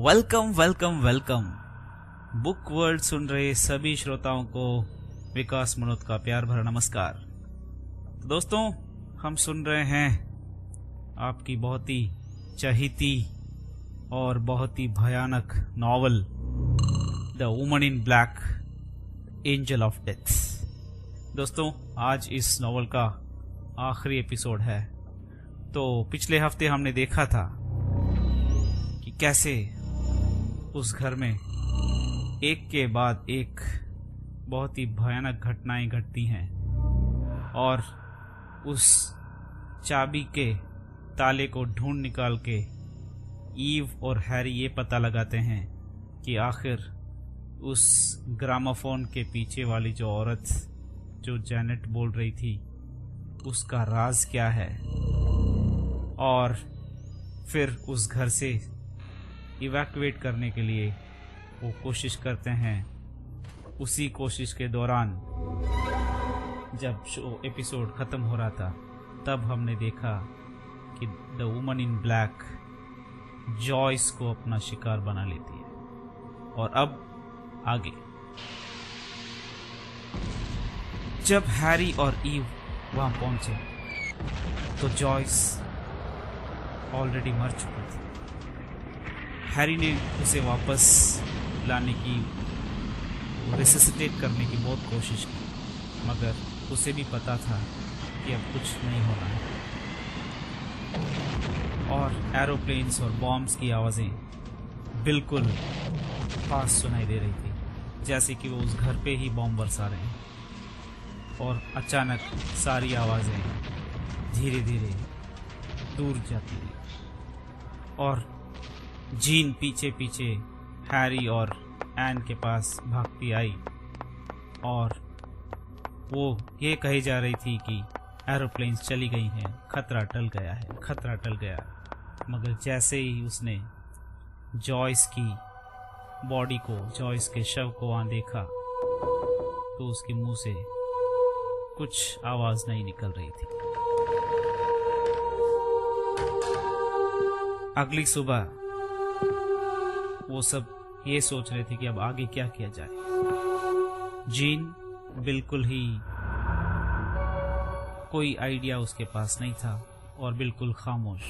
Welcome welcome welcome. Book world सुन रहे सभी श्रोताओं को विकास मनोत का प्यार भरा नमस्कार। तो दोस्तों, हम सुन रहे हैं आपकी बहुत ही चहीती और बहुत ही भयानक novel the woman in black, angel of death. दोस्तों, आज इस नॉवल का आखिरी एपिसोड है। तो पिछले हफ्ते हमने देखा था कि कैसे उस घर में एक के बाद एक बहुत ही भयानक घटनाएं घटती हैं और उस चाबी के ताले को ढूंढ निकाल के ईव और हैरी ये पता लगाते हैं कि आखिर उस ग्रामाफोन के पीछे वाली जो औरत जो जैनेट बोल रही थी उसका राज क्या है। और फिर उस घर से इवैक्यूएट करने के लिए वो कोशिश करते हैं। उसी कोशिश के दौरान जब शो एपिसोड ख़त्म हो रहा था तब हमने देखा कि the woman in black Joyce को अपना शिकार बना लेती है। और अब आगे, जब हैरी और ईव वहां पहुंचे तो जॉयस ऑलरेडी मर चुकी थी। हैरी ने उसे वापस लाने की, रिससिटेट करने की बहुत कोशिश की, मगर उसे भी पता था कि अब कुछ नहीं होना है। और एरोप्लेन्स और बॉम्ब्स की आवाज़ें बिल्कुल पास सुनाई दे रही थी, जैसे कि वो उस घर पे ही बॉम्ब बरसा रहे हैं। और अचानक सारी आवाज़ें धीरे धीरे दूर जाती हैं और जीन पीछे पीछे हैरी और एन के पास भागती आई और वो ये कही जा रही थी कि एरोप्लेन्स चली गई हैं, खतरा टल गया है, खतरा टल गया। मगर जैसे ही उसने जॉयस की बॉडी को, जॉयस के शव को वहाँ देखा तो उसके मुंह से कुछ आवाज़ नहीं निकल रही थी। अगली सुबह वो सब ये सोच रहे थे कि अब आगे क्या किया जाए। जीन बिल्कुल ही कोई आइडिया उसके पास नहीं था और बिल्कुल खामोश।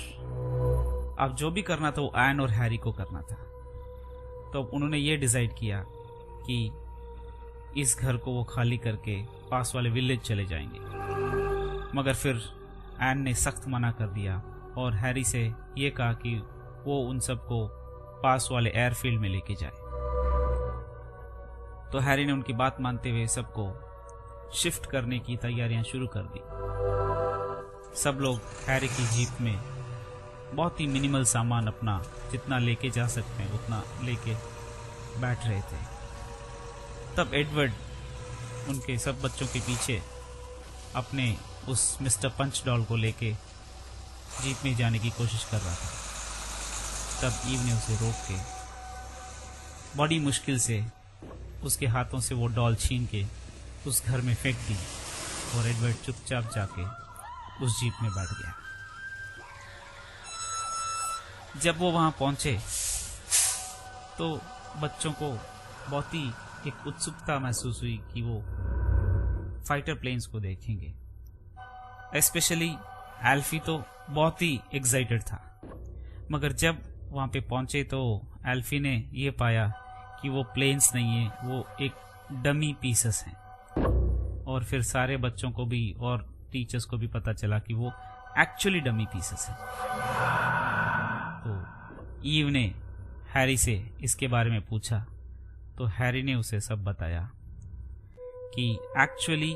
अब जो भी करना था वो एन और हैरी को करना था। तो उन्होंने ये डिसाइड किया कि इस घर को वो खाली करके पास वाले विलेज चले जाएंगे। मगर फिर एन ने सख्त मना कर दिया और हैरी से ये कहा कि वो उन सबको पास वाले एयरफील्ड में लेके जाए। तो हैरी ने उनकी बात मानते हुए सबको शिफ्ट करने की तैयारियां शुरू कर दी। सब लोग हैरी की जीप में बहुत ही मिनिमल सामान, अपना जितना लेके जा सकते हैं उतना लेके बैठ रहे थे। तब एडवर्ड उनके सब बच्चों के पीछे अपने उस मिस्टर पंच डॉल को लेके जीप में जाने की कोशिश कर रहा था। तब ईव ने उसे रोक के बड़ी मुश्किल से उसके हाथों से वो डॉल छीन के उस घर में फेंक दी और एडवर्ड चुपचाप जाके उस जीप में बैठ गया। जब वो वहां पहुंचे तो बच्चों को बहुत ही एक उत्सुकता महसूस हुई कि वो फाइटर प्लेन्स को देखेंगे। स्पेशली एल्फी तो बहुत ही एक्साइटेड था। मगर जब वहाँ पे पहुंचे तो एल्फी ने ये पाया कि वो प्लेन्स नहीं है, वो एक डमी पीसेस हैं। और फिर सारे बच्चों को भी और टीचर्स को भी पता चला कि वो एक्चुअली डमी पीसेस हैं। तो ईव ने हैरी से इसके बारे में पूछा तो हैरी ने उसे सब बताया कि एक्चुअली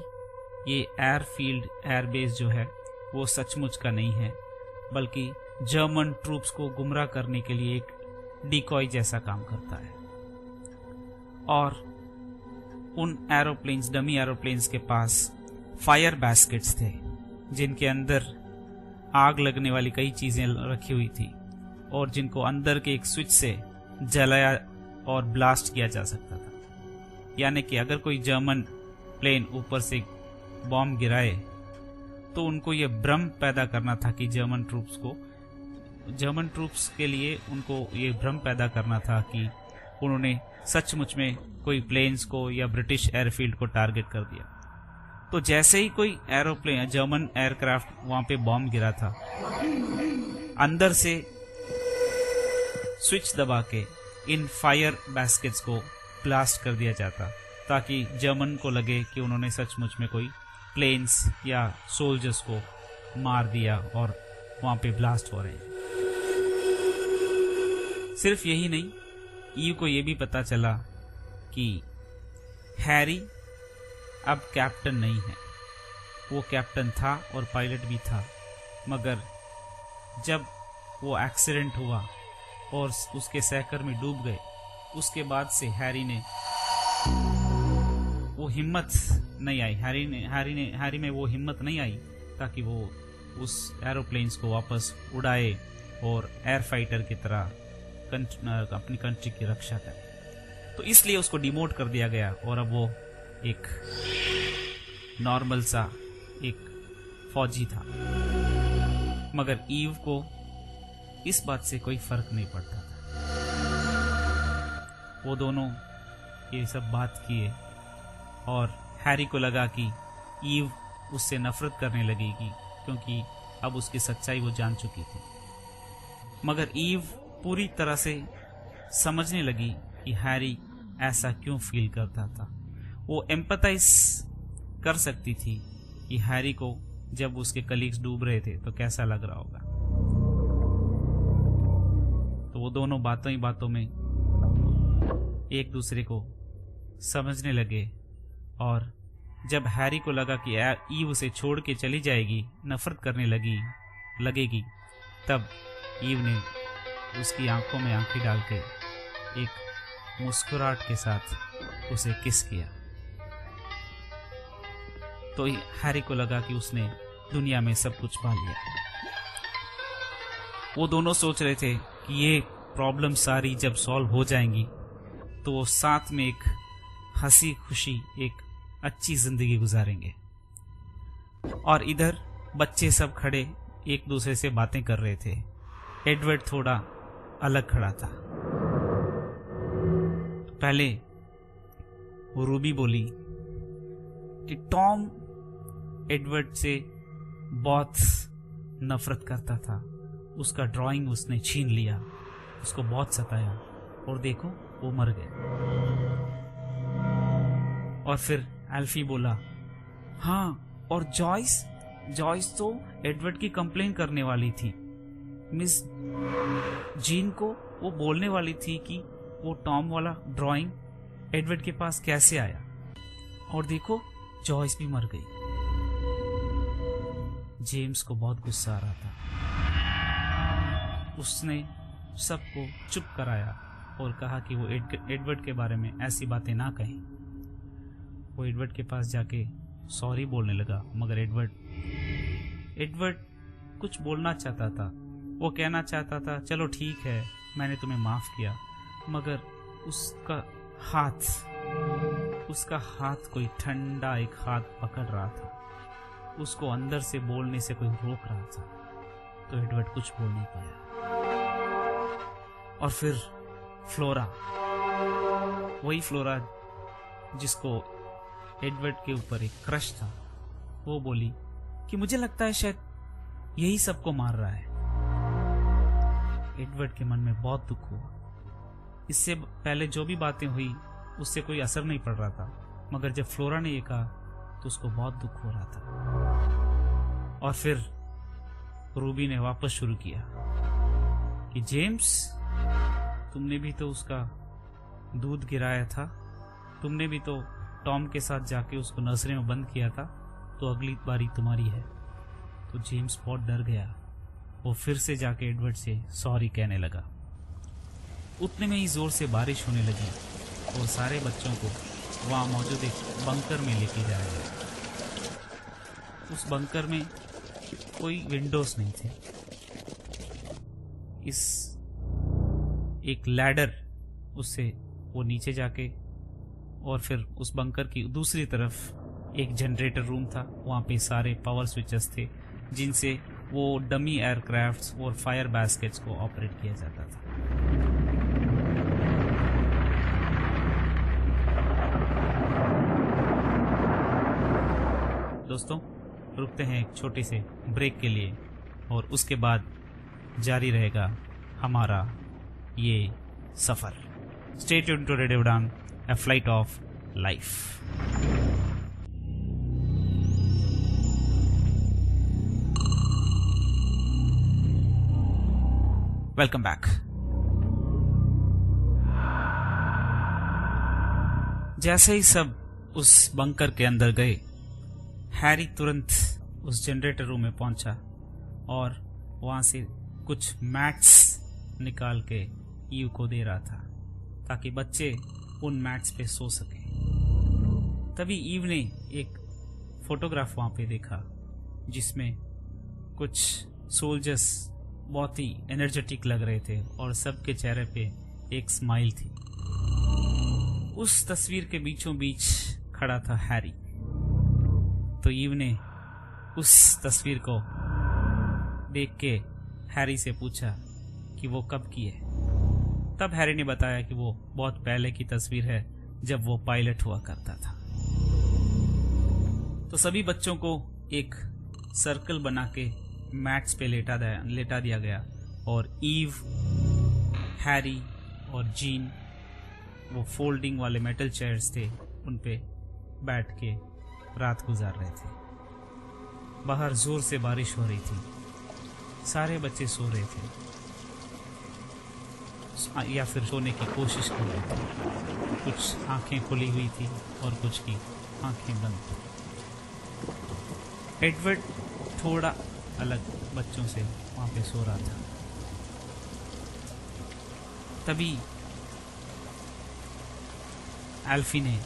ये एयरफील्ड, एयरबेस जो है वो सचमुच का नहीं है, बल्कि जर्मन ट्रूप्स को गुमराह करने के लिए एक डिकॉय जैसा काम करता है। और उन एरोप्लेन्स, डमी एरोप्लेन्स के पास फायर बास्केट्स थे जिनके अंदर आग लगने वाली कई चीजें रखी हुई थी और जिनको अंदर के एक स्विच से जलाया और ब्लास्ट किया जा सकता था। यानी कि अगर कोई जर्मन प्लेन ऊपर से बॉम्ब गिराए तो उनको यह भ्रम पैदा करना था कि जर्मन ट्रूप्स को जर्मन ट्रूप्स के लिए उनको ये भ्रम पैदा करना था कि उन्होंने सचमुच में कोई प्लेन्स को या ब्रिटिश एयरफील्ड को टारगेट कर दिया। तो जैसे ही कोई एरोप्लेन, जर्मन एयरक्राफ्ट वहां पे बॉम्ब गिरा था, अंदर से स्विच दबा के इन फायर बास्केट्स को ब्लास्ट कर दिया जाता, ताकि जर्मन को लगे कि उन्होंने सचमुच में कोई प्लेन्स या सोल्जर्स को मार दिया और वहां पे ब्लास्ट हो रहे हैं। सिर्फ यही नहीं, ईव को यह भी पता चला कि हैरी अब कैप्टन नहीं है। वो कैप्टन था और पायलट भी था, मगर जब वो एक्सीडेंट हुआ और उसके सहकर में डूब गए, उसके बाद से हैरी ने वो हिम्मत नहीं आई, हैरी में वो हिम्मत नहीं आई ताकि वो उस एरोप्लेन्स को वापस उड़ाए और एयर फाइटर की तरह अपनी कंट्री की रक्षा करे। तो इसलिए उसको डिमोट कर दिया गया और अब वो एक नॉर्मल सा एक फौजी था। मगर ईव को इस बात से कोई फर्क नहीं पड़ता था। वो दोनों ये सब बात किए और हैरी को लगा कि ईव उससे नफरत करने लगेगी, क्योंकि अब उसकी सच्चाई वो जान चुकी थी। मगर ईव पूरी तरह से समझने लगी कि हैरी ऐसा क्यों फील करता था। वो एम्पैथाइज कर सकती थी कि हैरी को जब उसके कलीग्स डूब रहे थे तो कैसा लग रहा होगा। तो वो दोनों बातों ही बातों में एक दूसरे को समझने लगे, और जब हैरी को लगा कि ईव उसे छोड़ के चली जाएगी, नफरत करने लगेगी, तब ईव ने उसकी आंखों में आंखें डाल के एक मुस्कुराहट के साथ उसे किस किया। तो हैरी को लगा कि उसने दुनिया में सब कुछ पा लिया। वो दोनों सोच रहे थे कि ये प्रॉब्लम सारी जब सॉल्व हो जाएंगी तो वो साथ में एक हंसी खुशी एक अच्छी जिंदगी गुजारेंगे। और इधर बच्चे सब खड़े एक दूसरे से बातें कर रहे थे। एडवर्ड थोड़ा अलग खड़ा था। पहले वो रूबी बोली कि टॉम एडवर्ड से बहुत नफरत करता था, उसका ड्राइंग उसने छीन लिया, उसको बहुत सताया, और देखो वो मर गए। और फिर एल्फी बोला, हाँ, और जॉयस तो एडवर्ड की कंप्लेन करने वाली थी। मिस जीन को वो बोलने वाली थी कि वो टॉम वाला ड्राइंग एडवर्ड के पास कैसे आया, और देखो जॉयस भी मर गई। जेम्स को बहुत गुस्सा आ रहा था। उसने सबको चुप कराया और कहा कि वो एडवर्ड के बारे में ऐसी बातें ना कहें। वो एडवर्ड के पास जाके सॉरी बोलने लगा, मगर एडवर्ड कुछ बोलना चाहता था। वो कहना चाहता था, चलो ठीक है, मैंने तुम्हें माफ किया, मगर उसका हाथ कोई ठंडा एक हाथ पकड़ रहा था। उसको अंदर से बोलने से कोई रोक रहा था। तो एडवर्ड कुछ बोल नहीं पाया। और फिर फ्लोरा, वही फ्लोरा जिसको एडवर्ड के ऊपर एक क्रश था, वो बोली कि मुझे लगता है शायद यही सबको मार रहा है। एडवर्ड के मन में बहुत दुख हुआ। इससे पहले जो भी बातें हुई उससे कोई असर नहीं पड़ रहा था, मगर जब फ्लोरा ने ये कहा तो उसको बहुत दुख हो रहा था। और फिर रूबी ने वापस शुरू किया कि जेम्स, तुमने भी तो उसका दूध गिराया था, तुमने भी तो टॉम के साथ जाके उसको नर्सरी में बंद किया था, तो अगली बारी तुम्हारी है। तो जेम्स बहुत डर गया। वो फिर से जाके एडवर्ड से सॉरी कहने लगा। उतने में ही जोर से बारिश होने लगी और सारे बच्चों को वहां मौजूद एक बंकर में लेके जाया गया। उस बंकर में कोई विंडोज नहीं थे। इस एक लैडर उससे वो नीचे जाके, और फिर उस बंकर की दूसरी तरफ एक जनरेटर रूम था। वहां पे सारे पावर स्विचेस थे जिनसे वो डमी एयरक्राफ्ट्स और फायर बास्केट्स को ऑपरेट किया जाता था। दोस्तों, रुकते हैं एक छोटे से ब्रेक के लिए और उसके बाद जारी रहेगा हमारा ये सफ़र। स्टे ट्यून्ड टू रेडियो उड़ान, a flight of life. Welcome back. जैसे ही सब उस बंकर के अंदर गए, हैरी तुरंत उस जनरेटर रूम में पहुंचा और वहां से कुछ मैट्स निकाल के ईव को दे रहा था ताकि बच्चे उन मैट्स पे सो सके। तभी ईव ने एक फोटोग्राफ वहां पे देखा जिसमें कुछ सोल्जर्स बहुत ही एनर्जेटिक लग रहे थे और सबके चेहरे पे एक स्माइल थी। उस तस्वीर के बीचों बीच खड़ा था हैरी। तो ईव ने उस तस्वीर को देख के हैरी से पूछा कि वो कब की है। तब हैरी ने बताया कि वो बहुत पहले की तस्वीर है, जब वो पायलट हुआ करता था। तो सभी बच्चों को एक सर्कल बना के मैट्स पे लेटा दिया गया और ईव, हैरी और जीन वो फोल्डिंग वाले मेटल चेयर्स थे, उन पे बैठ के रात गुजार रहे थे। बाहर जोर से बारिश हो रही थी, सारे बच्चे सो रहे थे या फिर सोने की कोशिश कर रहे थे। कुछ आंखें खुली हुई थी और कुछ की आंखें बंद थी। एडवर्ड थोड़ा अलग बच्चों से वहां पे सो रहा था। तभी एल्फी ने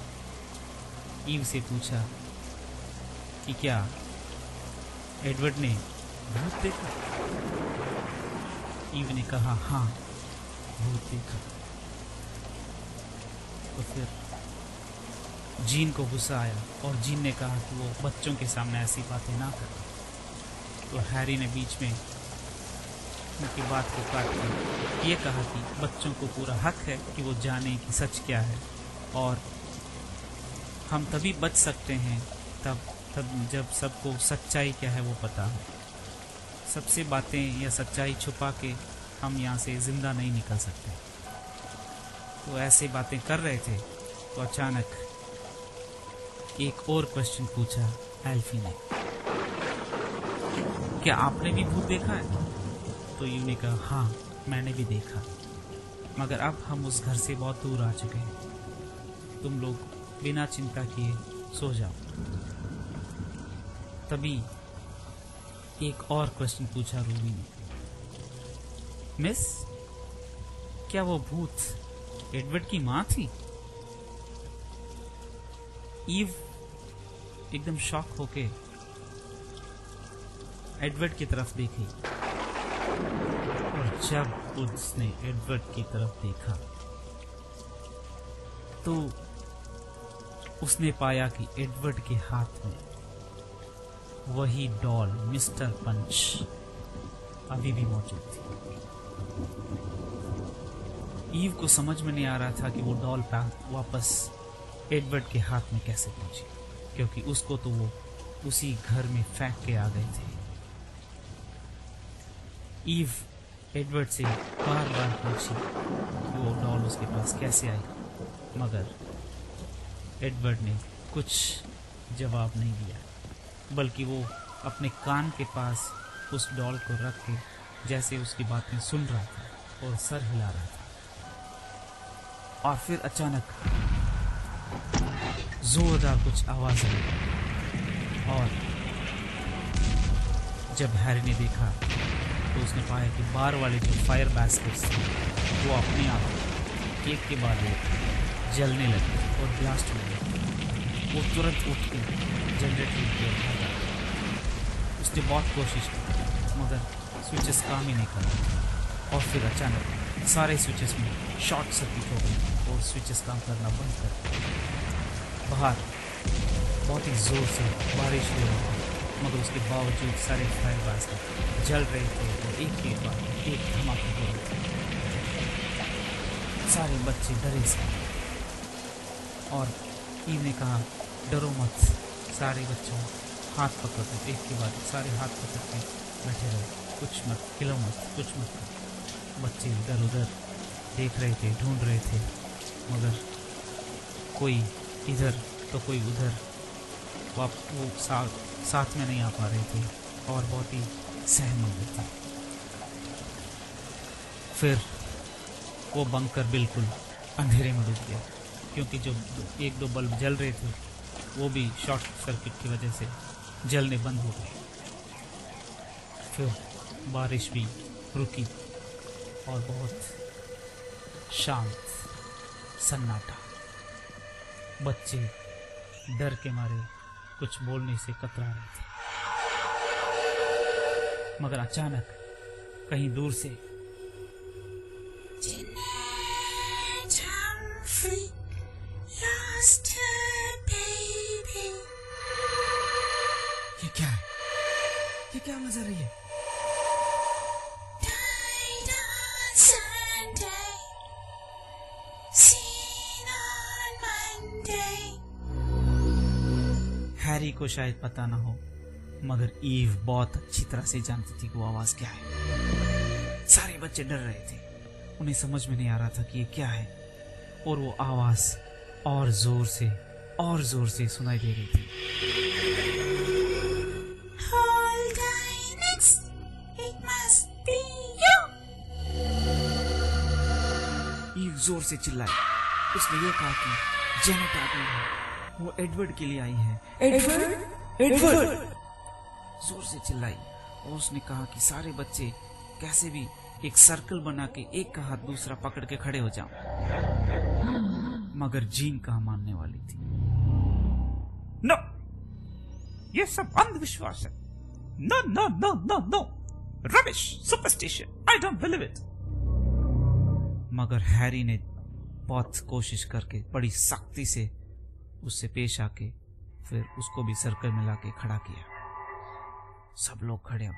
ईव से पूछा कि क्या एडवर्ड ने भूत देखा? ईव ने कहा हाँ, भूत देखा। तो फिर जीन को गुस्सा आया और जीन ने कहा कि वो बच्चों के सामने ऐसी बातें ना करे। तो हैरी ने बीच में उनकी बात को काट कर ये कहा कि बच्चों को पूरा हक है कि वो जाने कि सच क्या है और हम तभी बच सकते हैं तब जब सबको सच्चाई क्या है वो पता हो। सबसे बातें या सच्चाई छुपा के हम यहाँ से जिंदा नहीं निकल सकते। तो ऐसे बातें कर रहे थे तो अचानक एक और क्वेश्चन पूछा एल्फी ने, क्या आपने भी भूत देखा है? तो यूं ने कहा हाँ, मैंने भी देखा, मगर अब हम उस घर से बहुत दूर आ चुके हैं। तुम लोग बिना चिंता किए सो जाओ। तभी एक और क्वेश्चन पूछा रूबी ने, मिस, क्या वो भूत एडवर्ड की माँ थी? ईव एकदम शॉक होके एडवर्ड की तरफ देखी और जब उसने एडवर्ड की तरफ देखा तो उसने पाया कि एडवर्ड के हाथ में वही डॉल मिस्टर पंच अभी भी मौजूद थी। ईव को समझ में नहीं आ रहा था कि वो डॉल वापस एडवर्ड के हाथ में कैसे पहुंची, क्योंकि उसको तो वो उसी घर में फेंक के आ गए थे। ईव एडवर्ड से बार बार पूछी कि वो डॉल उसके पास कैसे आई, मगर एडवर्ड ने कुछ जवाब नहीं दिया, बल्कि वो अपने कान के पास उस डॉल को रख के जैसे उसकी बातें सुन रहा था और सर हिला रहा था। और फिर अचानक जोरदार कुछ आवाज आई और जब हैरी ने देखा तो उसने पाया कि बाहर वाले जो फायर बास्केट्स थे वो अपने आप एक के बाद एक जलने लगे और ब्लास्ट हो गए। वो तुरंत उठ के जनरेटर की ओर भागा। उसने बहुत कोशिश की मगर स्विचेस काम ही नहीं कर रहे और फिर अचानक सारे स्विचेस में शॉर्ट सर्किट हो गई और स्विचेस काम करना बंद कर दिए। बाहर बहुत ही जोर से बारिश हो रही थी मगर उसके बावजूद सारे फायरबाज जल रहे थे और एक के बाद एक धमाके हो रहे थे। सारे बच्चे डरे से और ईव ने कहा डरो मत। सारे बच्चों हाथ पकड़ दो, एक के बाद सारे हाथ पकड़ के बैठे रहो, कुछ मत हिलो मत, कुछ मत करो। बच्चे इधर उधर देख रहे थे, ढूंढ रहे थे, मगर कोई इधर तो कोई उधर, वो साथ में नहीं आ पा रहे थे और बहुत ही सहम गए थे। फिर वो बंकर बिल्कुल अंधेरे में डूब गया, क्योंकि जो एक दो बल्ब जल रहे थे वो भी शॉर्ट सर्किट की वजह से जलने बंद हो गए। फिर बारिश भी रुकी और बहुत शांत सन्नाटा। बच्चे डर के मारे कुछ बोलने से कतरा रहे थे, मगर अचानक कहीं दूर से ये क्या है? ये क्या आवाज आ रही है? हैरी को शायद पता ना हो, मगर ईव बहुत अच्छी तरह से जानती थी कि वो आवाज क्या है। सारे बच्चे डर रहे थे, उन्हें समझ में नहीं आ रहा था कि ये क्या है, और वो आवाज और जोर से सुनाई दे रही थी। ईव जोर से चिल्लाई। उसने ये कहा कि जेनेट आ गई है, वो एडवर्ड के लिए आई है। एडवर्ड जोर से चिल्लाई और उसने कहा कि सारे बच्चे कैसे भी एक सर्कल बना के एक का हाथ दूसरा पकड़ के खड़े हो जाओ। मगर जीन कहाँ मानने वाली थी। नो, ये सब अंधविश्वास है। No no no no no, rubbish, superstition, I don't believe it. मगर हैरी ने बहुत कोशिश करके बड़ी सख्ती से उससे पेश आके फिर उसको भी सर्कल में लाके खड़ा किया। सब लोग खड़े हो।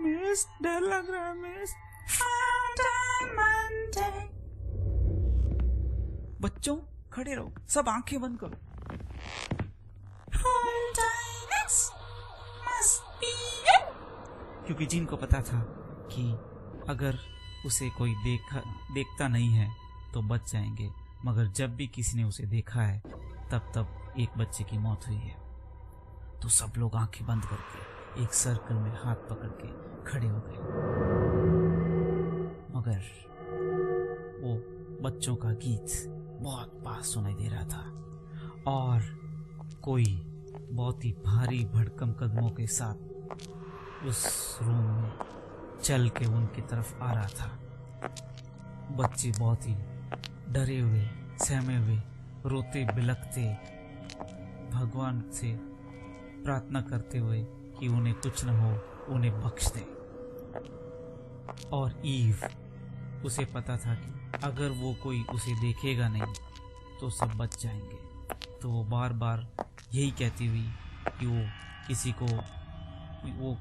मिस, डर लग रहा है मिस। बच्चों खड़े रहो, सब आंखें बंद करो। क्योंकि जीन को पता था कि अगर उसे कोई देखता नहीं है तो बच जाएंगे, मगर जब भी किसी ने उसे देखा है तब एक बच्चे की मौत हुई है। तो सब लोग आंखें बंद करके एक सर्कल में हाथ पकड़ के खड़े हो गए। मगर वो बच्चों का गीत बहुत पास सुनाई दे रहा था और कोई बहुत ही भारी भड़कम कदमों के साथ उस रूम में चल के उनकी तरफ आ रहा था। बच्चे बहुत ही डरे हुए, सहमे हुए, रोते बिलखते भगवान से प्रार्थना करते हुए कि उन्हें कुछ न हो, उन्हें बख्श दे। और ईव, उसे पता था कि अगर वो कोई उसे देखेगा नहीं तो सब बच जाएंगे, तो वो बार बार यही कहती हुई कि वो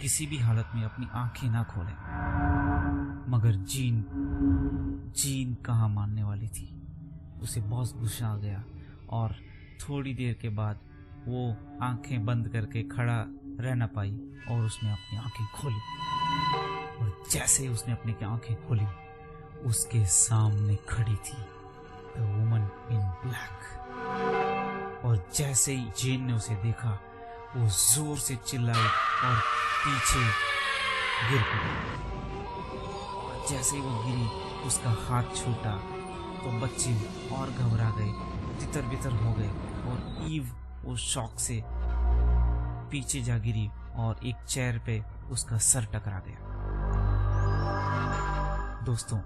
किसी भी हालत में अपनी आंखें ना खोले। मगर जीन कहाँ मानने वाली थी। उसे बहुत गुस्सा आ गया और थोड़ी देर के बाद वो आंखें बंद करके खड़ा रह ना पाई और उसने अपनी आंखें खोली। और जैसे ही उसने अपनी आंखें खोली, उसके सामने खड़ी थी द वुमन इन ब्लैक। और जैसे ही जेन ने उसे देखा, वो जोर से चिल्लाई और पीछे गिर पड़ी। जैसे ही वो गिरी, उसका हाथ छूटा तो बच्चे और घबरा गए, तितर बितर हो गए और ईव उस शॉक से पीछे जा गिरी और एक चेयर पे उसका सर टकरा गया। दोस्तों,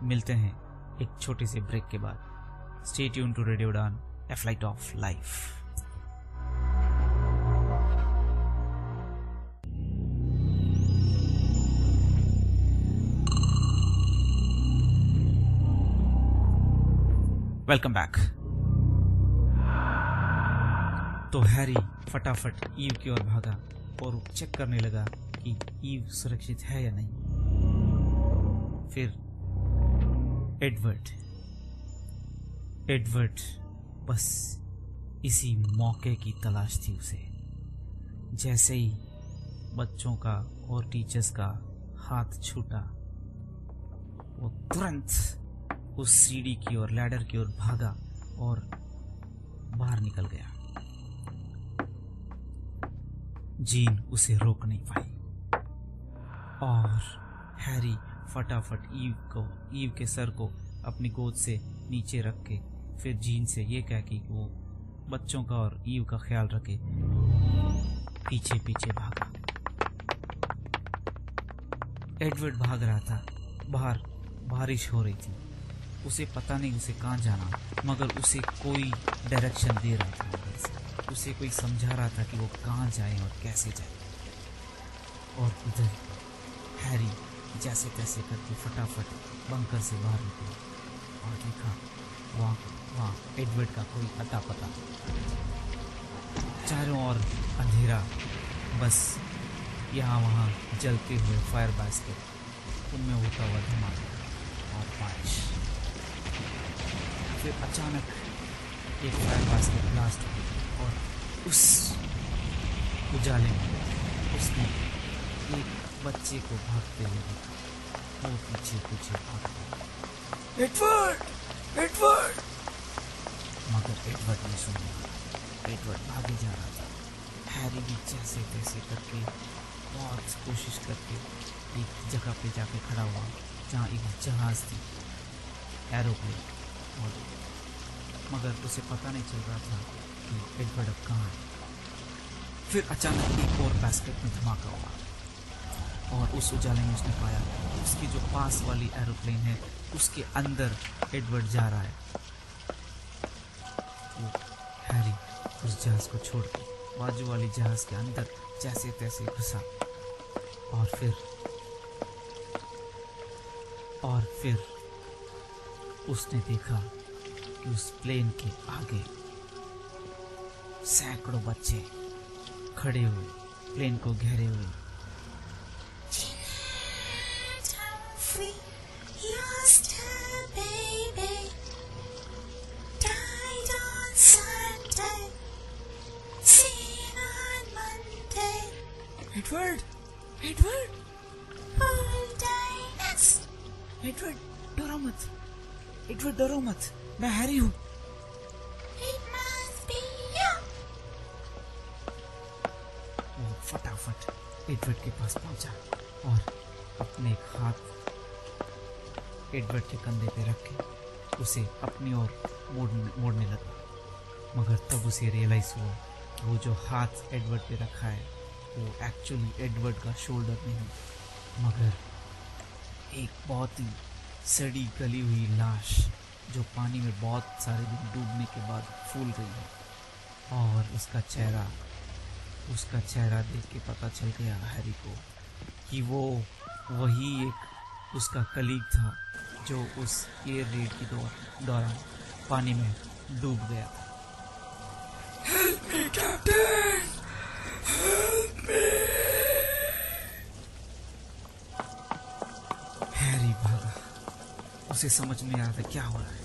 मिलते हैं एक छोटे से ब्रेक के बाद। Stay tune to radio Udaan, a flight of life. Welcome back. तो हैरी फटाफट ईव की ओर भागा और चेक करने लगा कि ईव सुरक्षित है या नहीं। फिर एडवर्ड बस इसी मौके की तलाश थी उसे। जैसे ही बच्चों का और टीचर्स का हाथ छूटा, वो तुरंत उस सीढ़ी की ओर, लैडर की ओर भागा और बाहर निकल गया। जीन उसे रोक नहीं पाई और हैरी फटाफट ईव के सर को अपनी गोद से नीचे रख के फिर जीन से ये कह कि वो बच्चों का और ईव का ख्याल रखे, पीछे पीछे भागा। एडवर्ड भाग रहा था। बाहर बारिश हो रही थी। उसे पता नहीं उसे कहाँ जाना, मगर उसे कोई डायरेक्शन दे रहा था अंदर से। उसे कोई समझा रहा था कि वो कहाँ जाए और कैसे जाए। और उधर हैरी जैसे तैसे करके फटाफट बंकर से बाहर निकला और देखा वहाँ एडवर्ड का कोई अता पता। चारों ओर अंधेरा, बस यहाँ वहाँ जलते हुए फायर बास्केट, उनमें होता हुआ धमाका और बारिश। फिर अचानक एक फायर बास्केट ब्लास्ट हुई और उस उजाले में उसने एक बच्चे को भागते हुए देखा। वो पीछे पीछे भागता, एडवर्ड! मगर एडवर्ड ने सुना। एडवर्ड भागे जा रहा था। हैरी भी जैसे तैसे करके बहुत कोशिश करके एक जगह पे जाके खड़ा हुआ जहाँ एक जहाज थी, एरोप्लेन, और मगर उसे पता नहीं चल रहा था कि एडवर्ड अब कहाँ है। फिर अचानक एक और बास्केट में धमाका हुआ और उस उजाले में उसने पाया उसकी जो पास वाली एरोप्लेन है उसके अंदर एडवर्ड जा रहा है। वो हैरी उस जहाज को छोड़ के बाजू वाली जहाज के अंदर जैसे तैसे घुसा और फिर उसने देखा कि उस प्लेन के आगे सैकड़ों बच्चे खड़े हुए, प्लेन को घेरे हुए। एडवर्ड डरो मत, मैं हैरी हूँ। वो फटाफट एडवर्ड के पास पहुंचा और अपने हाथ एडवर्ड के कंधे पे रख के उसे अपनी ओर मोड़ने लगा। मगर तब उसे रियलाइज हुआ वो जो हाथ एडवर्ड पे रखा है वो एक्चुअली एडवर्ड का शोल्डर नहीं, मगर एक बहुत ही सड़ी गली हुई लाश जो पानी में बहुत सारे दिन डूबने के बाद फूल गई है। और उसका चेहरा देख के पता चल गया हैरी को कि वो वही एक उसका कलीग था जो उस एयर रेड के दौरान पानी में डूब गया था। Help me, Captain! Help me! Harry भागा। उसे समझ में आया था क्या हो रहा है।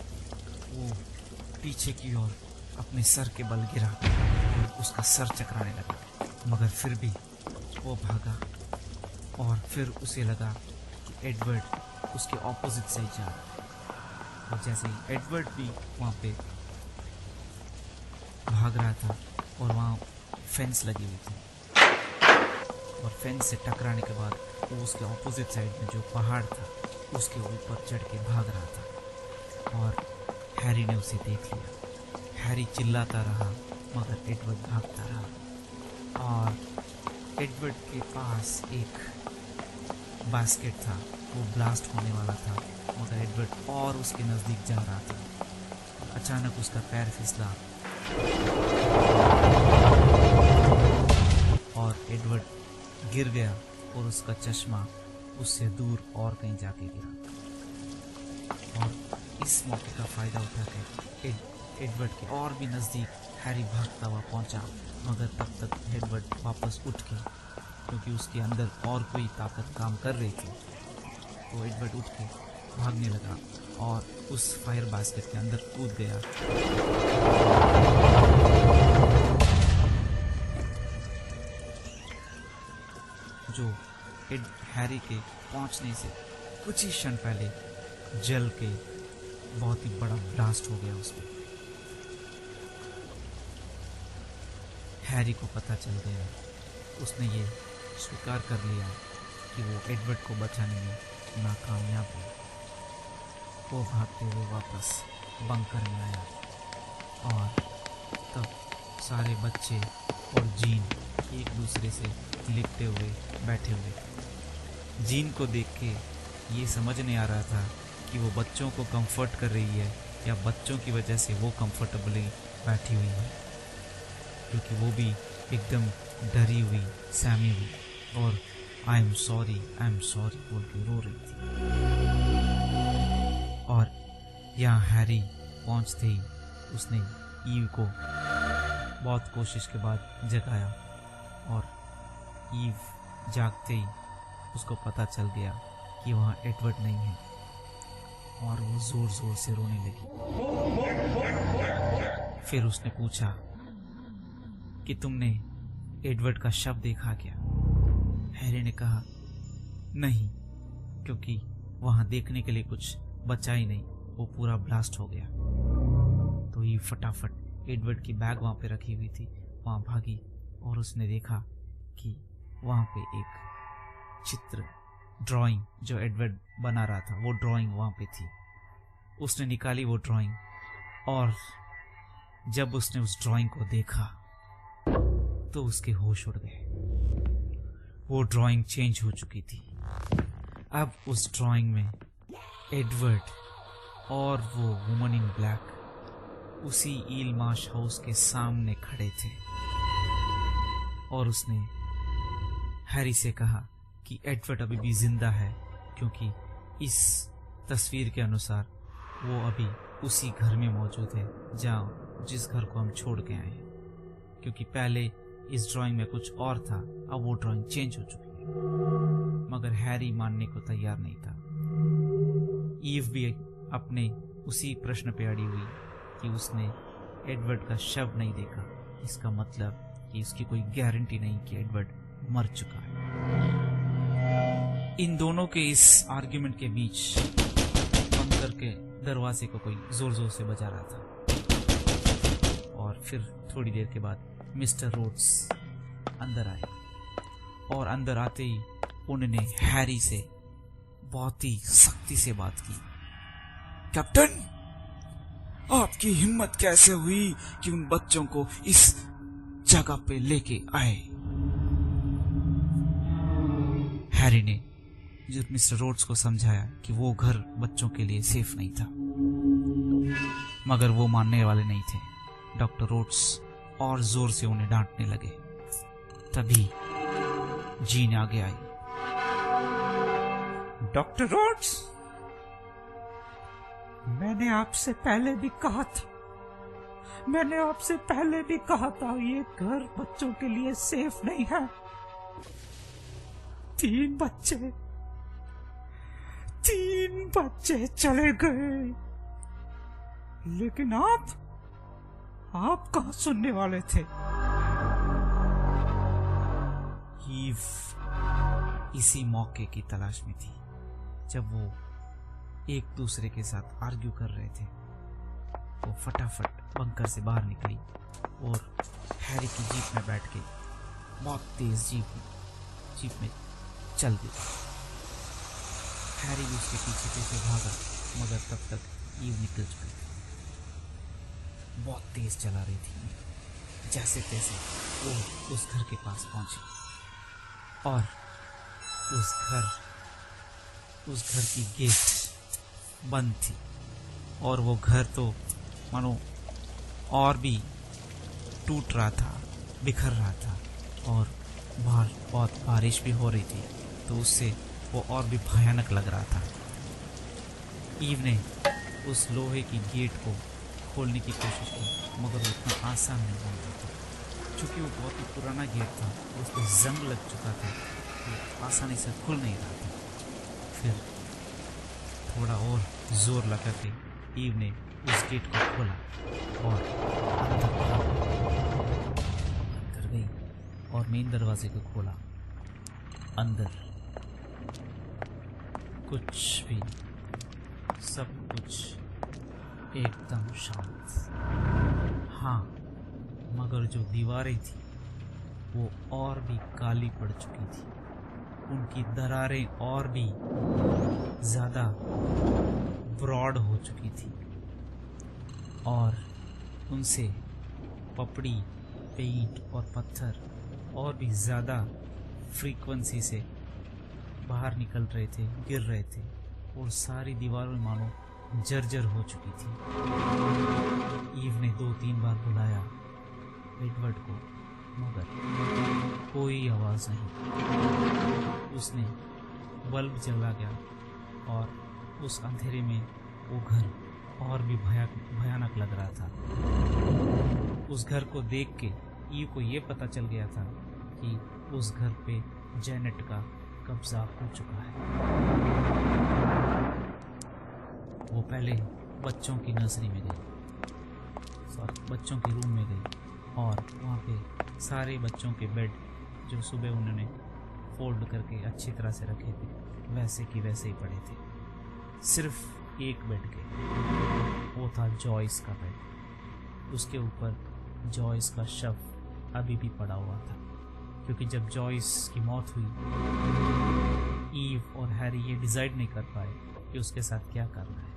वो पीछे की ओर अपने सर के बल गिरा और उसका सर चकराने लगा, मगर फिर भी वो भागा। और फिर उसे लगा कि एडवर्ड उसके ऑपोजिट से जा रहा है। और जैसे ही एडवर्ड भी वहाँ पे भाग रहा था और वहाँ फेंस लगी हुई थी और फेंस से टकराने के बाद वो उसके ऑपोजिट साइड में जो पहाड़ था उसके ऊपर चढ़ के भाग रहा था। और हैरी ने उसे देख लिया। हैरी चिल्लाता रहा मगर एडवर्ड भागता रहा। और एडवर्ड के पास एक बास्केट था, वो ब्लास्ट होने वाला था, मगर एडवर्ड और उसके नज़दीक जा रहा था। अचानक उसका पैर फिसला और एडवर्ड गिर गया और उसका चश्मा उससे दूर और कहीं जाके गिरा। और इस मौके का फायदा उठाकर एडवर्ड के और भी नज़दीक हैरी भागता हुआ पहुंचा, मगर तब तक एडवर्ड वापस उठ गया, क्योंकि उसके अंदर और कोई ताकत काम कर रही थी। तो एडवर्ड उठ के भागने लगा और उस फायर बास्केट के अंदर कूद गया। जो हैरी के पहुंचने से कुछ ही क्षण पहले जल के बहुत ही बड़ा ब्लास्ट हो गया उसमें। हैरी को पता चल गया, उसने ये स्वीकार कर लिया कि वो एडवर्ड को बचाने में नाकामयाब हुआ। वो भागते हुए वापस बंकर में आया और तब सारे बच्चे और जीन एक दूसरे से लिपटे हुए बैठे हुए। जीन को देख के ये समझ नहीं आ रहा था कि वो बच्चों को कंफर्ट कर रही है या बच्चों की वजह से वो कंफर्टेबली बैठी हुई है, क्योंकि वो भी एकदम डरी हुई, सहमी हुई और आई एम सॉरी बोल के रो रही थी। और यहाँ हैरी पहुंचते ही उसने ईव को बहुत कोशिश के बाद जगाया और ईव जागते ही उसको पता चल गया कि वहाँ एडवर्ड नहीं है और वो जोर जोर से रोने लगी। फिर उसने पूछा कि तुमने एडवर्ड का शव देखा क्या? हैरी ने कहा नहीं, क्योंकि वहां देखने के लिए कुछ बचा ही नहीं, वो पूरा ब्लास्ट हो गया। तो ये फटाफट एडवर्ड की बैग वहां पे रखी हुई थी, वहां भागी और उसने देखा कि वहां पे एक चित्र, ड्राइंग जो एडवर्ड बना रहा था, वो ड्राइंग वहां पे थी। उसने निकाली वो ड्राइंग और जब उसने उस ड्राइंग को देखा तो उसके होश उड़ गए। वो ड्राइंग चेंज हो चुकी थी। अब उस ड्राइंग में एडवर्ड और वो वुमन इन ब्लैक उसी ईल मार्श हाउस के सामने खड़े थे और उसने हैरी से कहा कि एडवर्ड अभी भी जिंदा है, क्योंकि इस तस्वीर के अनुसार वो अभी उसी घर में मौजूद है जिस घर को हम छोड़ के आए हैं, क्योंकि पहले इस ड्राइंग में कुछ और था, अब वो ड्राइंग चेंज हो चुकी है। मगर हैरी मानने को तैयार नहीं था। ईव भी अपने उसी प्रश्न पे अड़ी हुई कि उसने एडवर्ड का शव नहीं देखा। इसका मतलब कि उसकी कोई गारंटी नहीं कि एडवर्ड मर चुका है। इन दोनों के इस आर्ग्यूमेंट के बीच बंकर के दरवाजे को कोई जोर जोर से बजा रहा था और फिर थोड़ी देर के बाद मिस्टर रोड्स अंदर आए और अंदर आते ही उन्होंने हैरी से बहुत ही सख्ती से बात की। कैप्टन, आपकी हिम्मत कैसे हुई कि उन बच्चों को इस जगह पे लेके आए? हैरी ने मिस्टर रोड्स को समझाया कि वो घर बच्चों के लिए सेफ नहीं था, मगर वो मानने वाले नहीं थे। डॉक्टर रोड्स और जोर से उन्हें डांटने लगे। तभी जीन आगे आई। डॉक्टर रोड्स, मैंने आपसे पहले भी कहा था ये घर बच्चों के लिए सेफ नहीं है। 3 बच्चे चले गए, लेकिन आप कहाँ सुनने वाले थे? ईव इसी मौके की तलाश में थी जब वो एक दूसरे के साथ आर्ग्यू कर रहे थे। वो फटाफट बंकर से बाहर निकली और हैरी की जीप में बैठ के बहुत तेज जीप में चल गई। हैरी भी उसके पीछे पीछे भागा, मगर तब तक ईव निकल चुकी थी। बहुत तेज चला रही थी। जैसे तैसे वो उस घर के पास पहुंची और उस घर की गेट बंद थी और वो घर तो मानो और भी टूट रहा था, बिखर रहा था और बाहर बहुत बारिश भी हो रही थी, तो उससे वो और भी भयानक लग रहा था। ईव ने उस लोहे की गेट को खोलने की कोशिश की, मगर वो इतना आसान नहीं बन रहा था। चूँकि वो बहुत ही पुराना गेट था, उस पर जंग लग चुका था, वो आसानी से खुल नहीं रहा था। फिर थोड़ा और जोर लगा के ईव ने उस गेट को खोला और अंदर गई और मेन दरवाजे को खोला। अंदर कुछ भी, सब कुछ एकदम शांत। हाँ, मगर जो दीवारें थी वो और भी काली पड़ चुकी थी, उनकी दरारें और भी ज़्यादा ब्रॉड हो चुकी थी और उनसे पपड़ी, पेंट और पत्थर और भी ज़्यादा फ्रीक्वेंसी से बाहर निकल रहे थे, गिर रहे थे और सारी दीवारें मानो जर्जर हो चुकी थी। ईव ने 2-3 बार बुलाया एडवर्ड को, मगर कोई आवाज़ नहीं। उसने बल्ब जला गया और उस अंधेरे में वो घर और भी भयानक लग रहा था। उस घर को देख के ईव को ये पता चल गया था कि उस घर पे जेनेट का कब्जा हो चुका है। वो पहले बच्चों की नर्सरी में गई, बच्चों के रूम में गई और वहाँ पे सारे बच्चों के बेड जो सुबह उन्होंने फोल्ड करके अच्छी तरह से रखे थे वैसे की वैसे ही पड़े थे। सिर्फ एक बेड के, वो था जॉयस का बेड। उसके ऊपर जॉयस का शव अभी भी पड़ा हुआ था, क्योंकि जब जॉयस की मौत हुई ईव और हैरी ये डिसाइड नहीं कर पाए कि उसके साथ क्या करना है।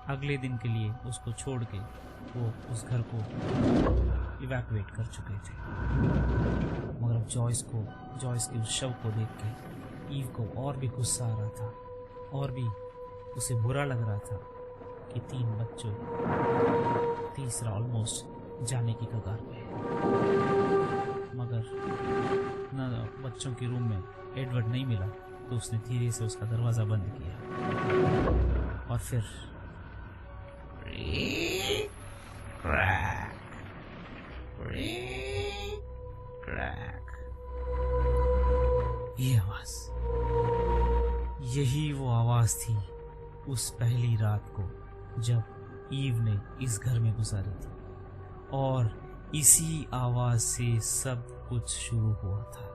अगले दिन के लिए उसको छोड़ के वो उस घर को इवैक्यूएट कर चुके थे। मगर जॉयस के उस शव को देख के ईव को और भी गुस्सा आ रहा था और भी उसे बुरा लग रहा था कि 3 बच्चों, तीसरा ऑलमोस्ट जाने की कगार पे है। मगर न बच्चों के रूम में एडवर्ड नहीं मिला तो उसने धीरे से उसका दरवाज़ा बंद किया और फिर ये आवाज, यही वो आवाज थी उस पहली रात को जब ईव ने इस घर में गुजारी थी और इसी आवाज से सब कुछ शुरू हुआ था।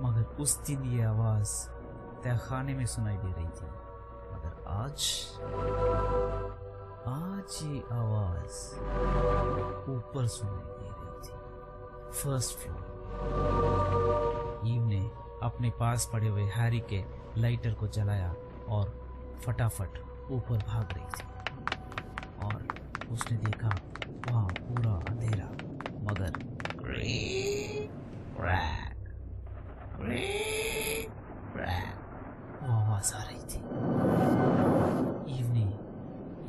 मगर उस दिन ये आवाज तहखाने में सुनाई दे रही थी, मगर आज ये आवाज ऊपर सुनाई दे रही थी, फर्स्ट फ्लोर। ईव ने अपने पास पड़े हुए हैरी के लाइटर को जलाया और फटाफट ऊपर भाग रही थी और उसने देखा वहाँ पूरा अंधेरा, मगर वो आवाज आ रही थी। ईव ने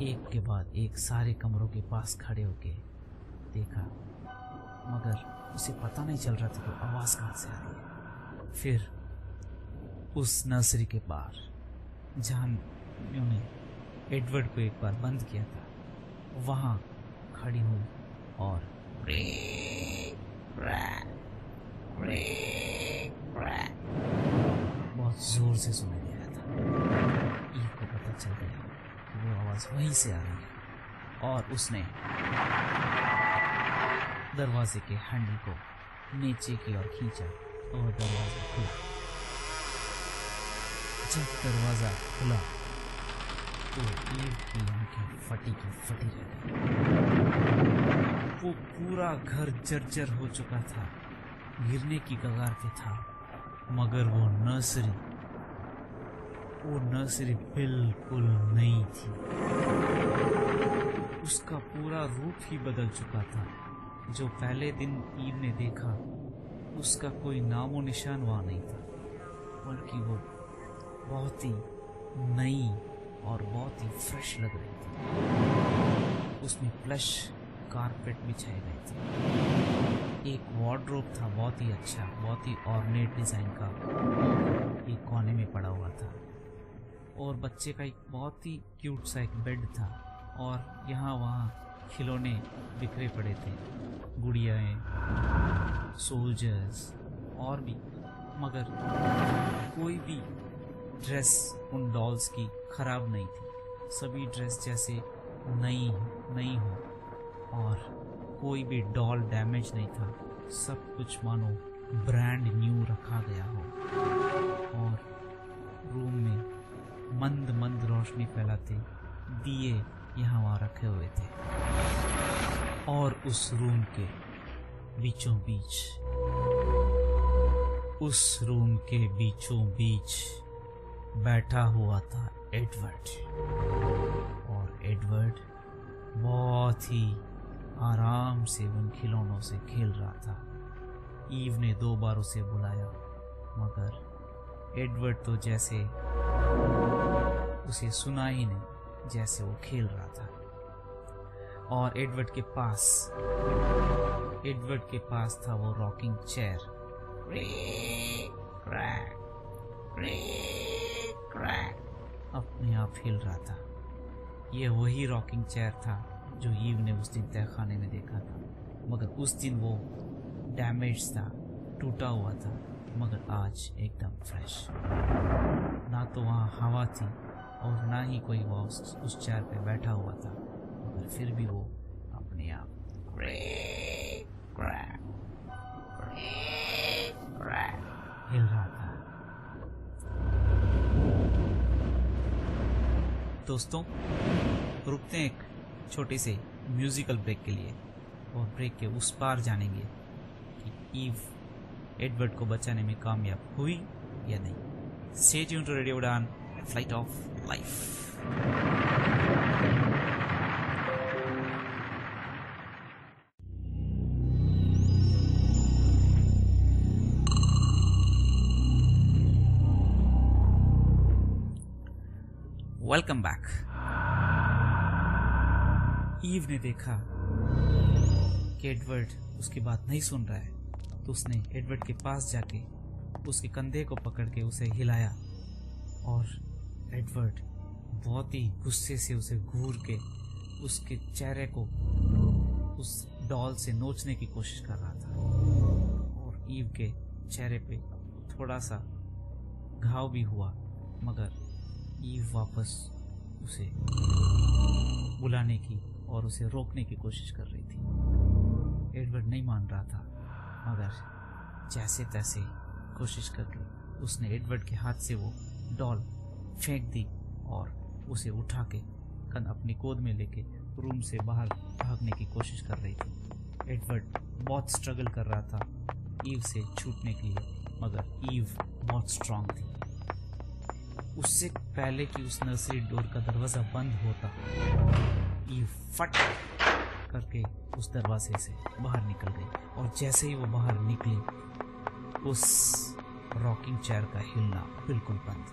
एक के बाद एक सारे कमरों के पास खड़े होके देखा, मगर उसे पता नहीं चल रहा था कि आवाज कहाँ से आ रही है। फिर उस नर्सरी के बाहर जहाँ उन्होंने एडवर्ड को एक बार बंद किया था, वहाँ खड़ी हुई और बहुत जोर से सुनाई दे रहा था। ईव को पता चल गया कि वो आवाज वहीं से आ रही है और उसने दरवाजे के हैंडल को नीचे की ओर खींचा और दरवाजा खुला। जब दरवाजा खुला तो ईव की आंखें फटी की फटी रह गई। वो पूरा घर जर्जर हो चुका था, गिरने की कगार पे था, मगर वो नर्सरी बिल्कुल नई थी। उसका पूरा रूप ही बदल चुका था। जो पहले दिन ईव ने देखा उसका कोई नामो निशान वहाँ नहीं था, बल्कि वो बहुत ही नई और बहुत ही फ्रेश लग रही थी। उसमें प्लश कारपेट बिछाए गए थे। एक वार्डरोब था बहुत ही अच्छा, बहुत ही ऑर्नेट डिज़ाइन का, एक कोने में पड़ा हुआ था और बच्चे का एक बहुत ही क्यूट सा एक बेड था और यहाँ वहाँ खिलौने बिखरे पड़े थे, गुड़ियाएँ, सोल्जर्स और भी, मगर कोई भी ड्रेस उन डॉल्स की खराब नहीं थी। सभी ड्रेस जैसे नई नई हो और कोई भी डॉल डैमेज नहीं था। सब कुछ मानो ब्रांड न्यू रखा गया हो। और रूम में मंद मंद रोशनी फैलाते दिए यहाँ वहाँ रखे हुए थे। और उस रूम के बीचों बीच बैठा हुआ था एडवर्ड। और एडवर्ड बहुत ही आराम से उन खिलौनों से खेल रहा था। ईव ने 2 बार उसे बुलाया, मगर एडवर्ड तो जैसे उसे सुना ही नहीं, जैसे वो खेल रहा था। और एडवर्ड के पास था वो रॉकिंग चेयर। अपने आप हिल रहा था। यह वही रॉकिंग चेयर था जो ईव ने उस दिन तहखाने में देखा था, मगर उस दिन वो डैमेज था, टूटा हुआ था, मगर आज एकदम फ्रेश। ना तो वहाँ हवा थी और ना ही कोई वो उस चेयर पे बैठा हुआ था, मगर फिर भी वो अपने आप हिल रहा था। दोस्तों, रुकते हैं एक छोटे से म्यूजिकल ब्रेक के लिए, और ब्रेक के उस पार जानेंगे कि ईव एडवर्ड को बचाने में कामयाब हुई या नहीं। Stay tuned to radio Udaan, flight of life. Welcome back. Eve ने देखा कि एडवर्ड उसकी बात नहीं सुन रहा है, तो उसने एडवर्ड के पास जाके उसके कंधे को पकड़ के उसे हिलाया। और एडवर्ड बहुत ही गुस्से से उसे घूर के उसके चेहरे को उस डॉल से नोचने की कोशिश कर रहा था। और ईव के चेहरे पे थोड़ा सा घाव भी हुआ, मगर ईव वापस उसे बुलाने की और उसे रोकने की कोशिश कर रही थी। एडवर्ड नहीं मान रहा था, मगर जैसे तैसे कोशिश करके उसने एडवर्ड के हाथ से वो डॉल फेंक दी और उसे उठा के अपनी गोद में लेके रूम से बाहर भागने की कोशिश कर रही थी। एडवर्ड बहुत स्ट्रगल कर रहा था ईव से छूटने के लिए, मगर ईव बहुत स्ट्रांग थी। उससे पहले कि उस नर्सरी डोर का दरवाजा बंद होता, ईव फट करके उस दरवाजे से बाहर निकल गई। और जैसे ही वो बाहर निकली, उस रॉकिंग चेयर का हिलना बिल्कुल बंद।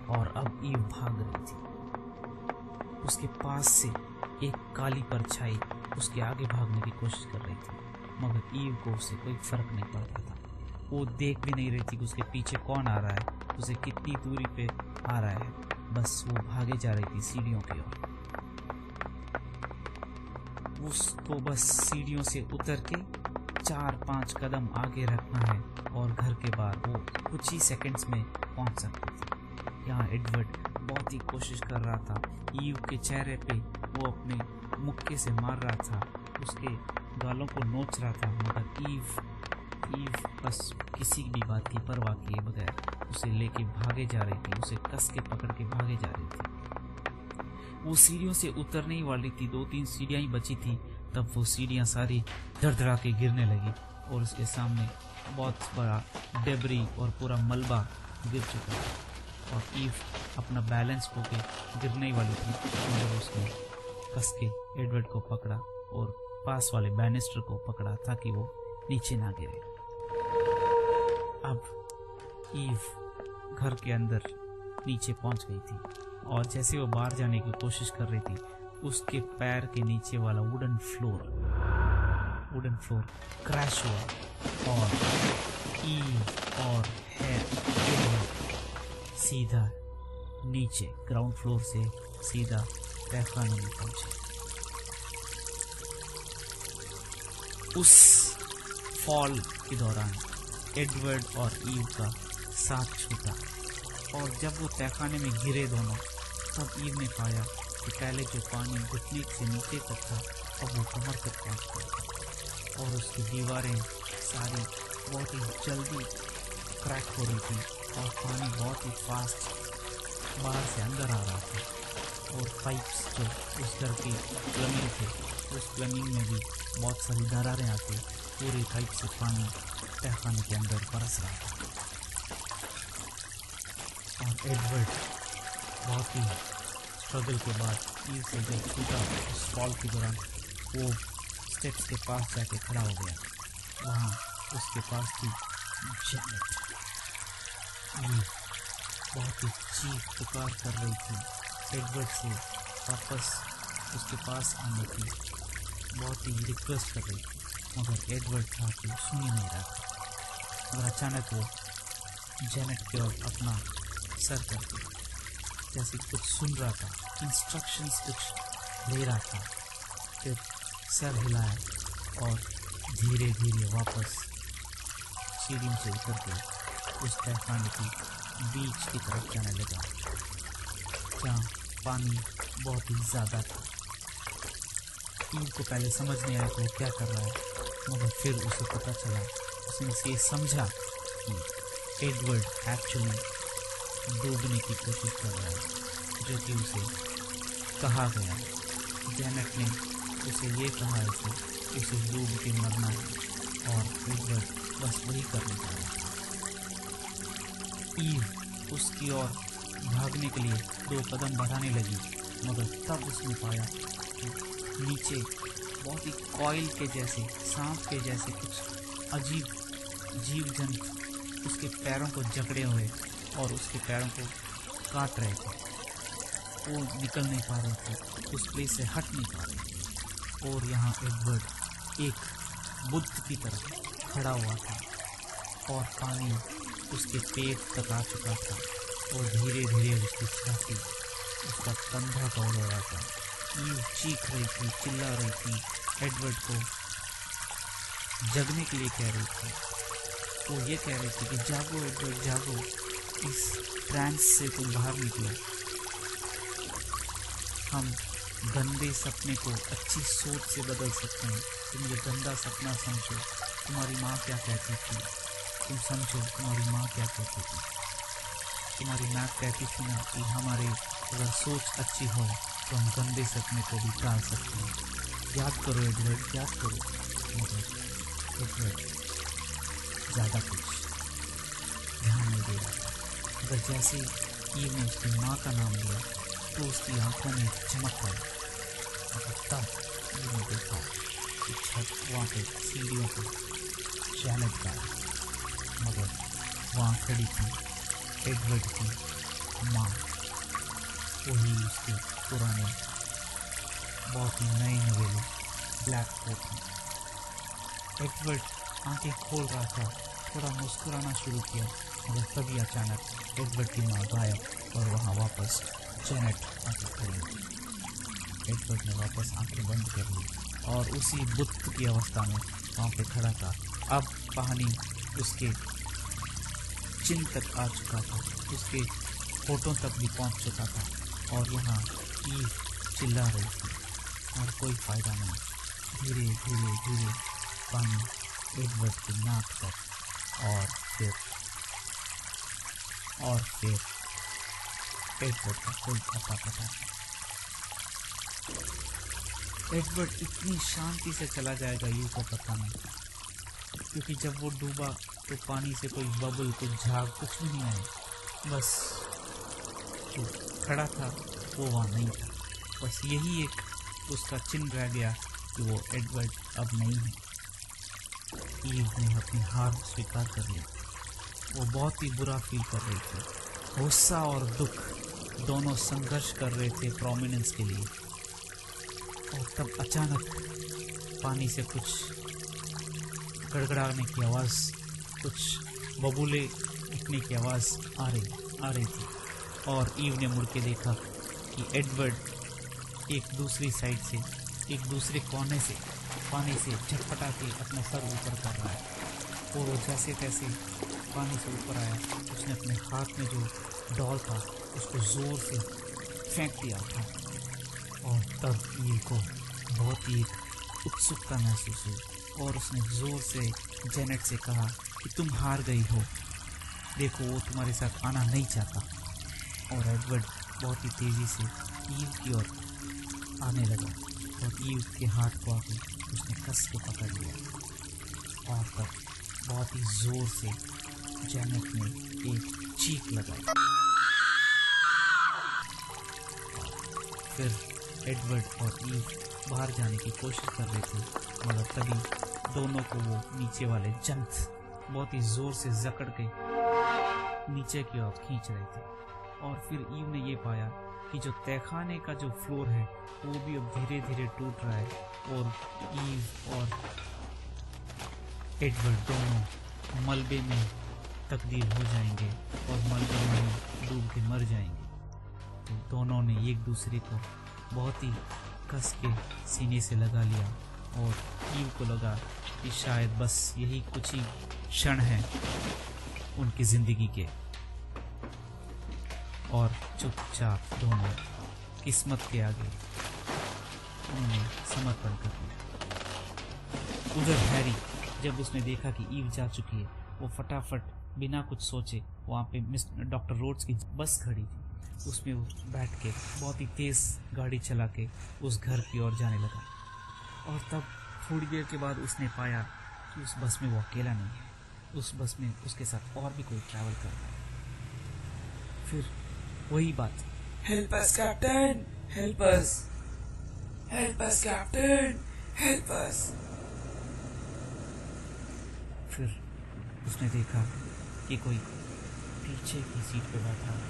और अब ईव भाग रही थी। उसके पास से एक काली परछाई उसके आगे भागने की कोशिश कर रही थी, मगर ईव को उससे कोई फर्क नहीं पड़ता था। वो देख भी नहीं रही थी कि उसके पीछे कौन आ रहा है, उसे कितनी दूरी पे आ रहा है। बस वो भागे जा रही थी सीढ़ियों की ओर। उसको बस सीढ़ियों से उतर के 4-5 कदम आगे रखना है और घर के बाहर वो कुछ ही सेकंड्स में पहुंच सकती थी। यहाँ एडवर्ड बहुत ही कोशिश कर रहा था। ईव के चेहरे पे वो अपने मुक्के से मार रहा था, उसके गालों को नोच रहा था, मगर ईव बस किसी भी बात की परवाह किए बगैर उसे लेके भागे जा रही थी, उसे कस के पकड़ के भागे जा रही थी। वो सीढ़ियों से उतरने ही वाली थी, 2-3 सीढ़ियां ही बची थी, तब वो सीढ़ियां सारी धड़धड़ा के गिरने लगी और उसके सामने बहुत बड़ा डेबरी और पूरा मलबा गिर चुका था। और ईव अपना बैलेंस खो के गिरने ही वाली थी, मगर उसने कस के एडवर्ड को पकड़ा और पास वाले बैनिस्टर को पकड़ा ताकि वो नीचे ना गिरे। अब ईव घर के अंदर नीचे पहुंच गई थी, और जैसे वो बाहर जाने की कोशिश कर रही थी, उसके पैर के नीचे वाला वुडन फ्लोर क्रैश हुआ और ईव और हेड सीधा नीचे ग्राउंड फ्लोर से सीधा तहखाने में पहुंचे। उस फॉल के दौरान एडवर्ड और ईव का साथ छूटा, और जब वो तहखाने में गिरे दोनों, तब ईव ने पाया कि पहले जो पानी घुटने से नीचे तक था अब वो कमर तक पहुंच गया, और उसकी दीवारें सारी बहुत ही जल्दी क्रैक हो रही थी, और पानी बहुत ही फास्ट बाहर से अंदर आ रहा था, और पाइप्स जो उस घर की प्लम्बिंग थे, उस प्लम्बिंग में भी बहुत सारी दरारें आती, पूरे पाइप से पानी तहखाने के अंदर बरस रहा था। और एडवर्ड बहुत ही स्ट्रगल के बाद ईव से जब छूटा उस फॉल के दौरान, वो स्टेप्स के पास जाके खड़ा हो गया। वहाँ उसके पास थी जेनेट। ईव बहुत ही चीख पुकार कर रही थी, एडवर्ड से वापस उसके पास आने की बहुत ही रिक्वेस्ट कर रही थी, मगर एडवर्ड था कि सुन ही नहीं रहा था। मगर अचानक वो जेनेट की ओर अपना सर करके जैसे कुछ सुन रहा था, इंस्ट्रक्शंस कुछ ले रहा था, फिर सर हिलाया और धीरे धीरे वापस सीढ़ियों से उतर के उस तहखाने की बीच की तरफ जाने लगा, जहाँ पानी बहुत ही ज़्यादा था। ईव को पहले समझ नहीं आया कि वो क्या कर रहा है, मगर फिर उसे पता चला, उसने ये समझा कि एडवर्ड एक्चुअली डूबने की कोशिश कर रहा है, जो कि उसे कहा गया। जेनेट ने उसे ये कहा है कि उसे डूब के मरना है, और एडवर्ड बस वही करने जा रहा था। ईव उसकी ओर भागने के लिए 2 कदम बढ़ाने लगी, मगर तब उसने पाया कि नीचे बहुत ही कॉइल के जैसे, सांप के जैसे कुछ अजीब जीव जंतु उसके पैरों को जकड़े हुए और उसके पैरों को काट रहे थे। वो निकल नहीं पा रहे थे, उस प्लेस से हट नहीं पा रहे थे, और यहाँ एडवर्ड एक बुद्ध की तरह खड़ा हुआ था, और पानी उसके पेट तक आ चुका था, और धीरे धीरे उसकी छाती, उसका कंधा दौड़ रहा था। ईव चीख रही थी, चिल्ला रही थी, एडवर्ड को जगने के लिए कह रही थी। वो ये कह रही थी कि जागो एडवर्ड, जागो, इस ट्रांस से तुम बाहर निकलो। हम गंदे सपने को अच्छी सोच से बदल सकते हैं। तुम ये गंदा सपना समझो, तुम्हारी माँ क्या कहती थी, तुम समझो तुम्हारी माँ क्या कहती थी। तुम्हारी माँ कहती थी ना कि हमारे अगर सोच अच्छी हो तो हम गंदे सपने को भी टाल सकते हैं। याद करो एडवर्ड, याद करो। मगर एडवर्ड ज़्यादा कुछ ध्यान नहीं दे रहा था। अगर जैसे ईव ने उसकी माँ का नाम लिया तो उसकी आंखों में चमक आई, और तब ईव ने देखा कि छत वहाँ पे सीढ़ियों पर जेनेट का, मगर वहाँ खड़ी थी एडवर्ड की माँ, वही उसके पुराने बहुत ही नए नवेले ब्लैक कोट में। एडवर्ड आंखें खोल रहा था, थोड़ा मुस्कुराना शुरू किया, मगर तभी अचानक एडवर्ड की माँ गायब और वहाँ वापस जेनेट आंखें खड़ी हुई। एडवर्ड ने वापस आंखें बंद कर ली और उसी बुद्ध की अवस्था में वहाँ पे खड़ा था। अब पानी उसके चिन तक आ चुका था, उसके होठों तक भी पहुँच चुका था, और यहाँ ईव चिल्ला रही थी, और कोई फ़ायदा नहीं। धीरे धीरे धीरे पानी एडवर्ड की नाक तक, और फिर एडवर्ड का कोई पता नहीं। एडवर्ड इतनी शांति से चला जाएगा यूँ को पता नहीं, क्योंकि जब वो डूबा तो पानी से कोई बबल, कुछ झाग, कुछ भी नहीं आया। बस जो खड़ा था वो वहाँ नहीं था। बस यही एक उसका चिन्ह रह गया कि वो एडवर्ड अब नहीं है। ईव ने अपनी हार स्वीकार कर ली। वो बहुत ही बुरा फील कर रही थी। गुस्सा और दुख दोनों संघर्ष कर रहे थे प्रोमिनेंस के लिए। और तब अचानक पानी से कुछ गड़गड़ाने की आवाज़, कुछ बबूले उठने की आवाज़ आ रही थी, और ईव ने मुड़ के देखा कि एडवर्ड एक दूसरी साइड से, एक दूसरे कोने से पानी से झटपटा के अपना सर ऊपर कर रहा है। और वो जैसे तैसे पानी से ऊपर आया, उसने अपने हाथ में जो डॉल था उसको ज़ोर से फेंक दिया था। और तब ईव को बहुत ही उत्सुकता महसूस हुई और उसने ज़ोर से जेनेट से कहा कि तुम हार गई हो, देखो वो तुम्हारे साथ आना नहीं चाहता। और एडवर्ड बहुत ही तेज़ी से ईव की ओर आने लगा और ईव के हाथ को आके उसने कस के पकड़ लिया। और तब बहुत ही ज़ोर से जेनेट ने एक चीख लगाई। फिर एडवर्ड और ईव बाहर जाने की कोशिश कर रहे थे, मगर तभी दोनों को वो नीचे वाले जंत बहुत ही ज़ोर से जकड़ के नीचे की ओर खींच रहे थे। और फिर ईव ने ये पाया कि जो तहखाने का जो फ्लोर है वो भी अब धीरे धीरे टूट रहा है और ईव और एडवर्ड दोनों मलबे में तब्दील हो जाएंगे और मलबे में डूब के मर जाएंगे। तो दोनों ने एक दूसरे को बहुत ही कस के सीने से लगा लिया और ईव को लगा कि शायद बस यही कुछ ही क्षण हैं उनकी जिंदगी के। और चुपचाप दोनों किस्मत के आगे उन्होंने समर्पण कर दिया। उधर हैरी जब उसने देखा कि ईव जा चुकी है, वो फटाफट बिना कुछ सोचे वहाँ पे डॉक्टर रोड्स की बस खड़ी थी, उसमें वो बैठ के बहुत ही तेज़ गाड़ी चला के उस घर की ओर जाने लगा। और तब थोड़ी देर के बाद उसने पाया कि उस बस में वो अकेला नहीं है, उस बस में उसके साथ और भी कोई ट्रैवल कर रहा है। फिर वही बात, help us captain, help us, help us captain, help us. फिर उसने देखा कि कोई पीछे की सीट पे बैठा है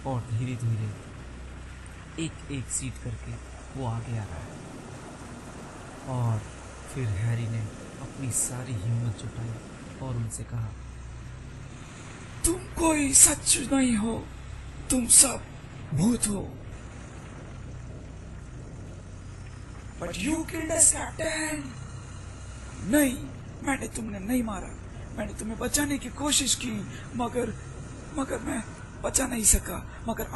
और धीरे धीरे एक एक सीट करके वो आगे आ रहा है। और फिर हैरी ने अपनी सारी हिम्मत जुटाई और उनसे कहा, तुम कोई सच नहीं हो, तुम सब भूत हो। But you killed us captain. नहीं, मैंने तुम्हें नहीं मारा, मैंने तुम्हें बचाने की कोशिश की, मगर मैं बचा नहीं सका। मगर